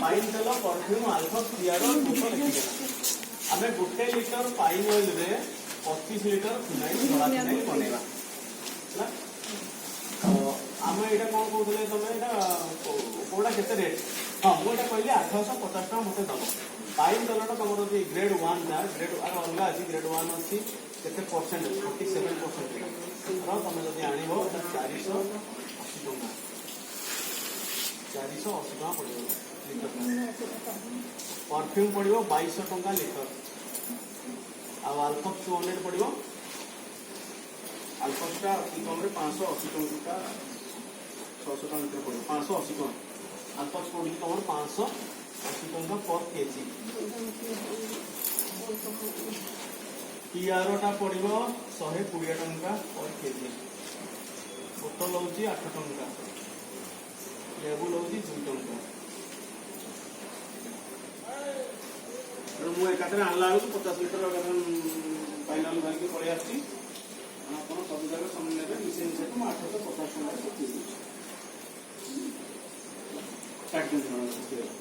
pine तेल perfume alpha क्रियार दोष लिखिदेला आम गोटे लिटर पाइन ऑयल रे 25 लिटर फिनाइल धड़ा फिनाइल बनैबा आम यहाँ कौन कहते तुम कौटा के रेट हाँ मुझे कहली 850 टाँग मत दब पाइन तेलटा तुम ग्रेड 1 था ग्रेड अलग अच्छी ग्रेड 1 अच्छी केते परसेंट 47% तुम जब आण 480 टका पड़ो लिटर परफ्यूम पड़ो 2200 टका लिटर आल्फक्स 200 पड़ो आल्फक्सटा अति कम 580 टका 600 टका लिटर पड़ो 580 टका आल्फक्स पड़ो तुम 580 टका पर केजी टीआरटा पड़ो 120 टका पर केजी बोतल हूँ 8 टका लेबुल हूँ 2 टका मुझे एकाथरे आणला बेलू 50 लिटर फाइनाल धरिकी पड़े आसी आप सब जगह समय मिसे मिसे 850 टका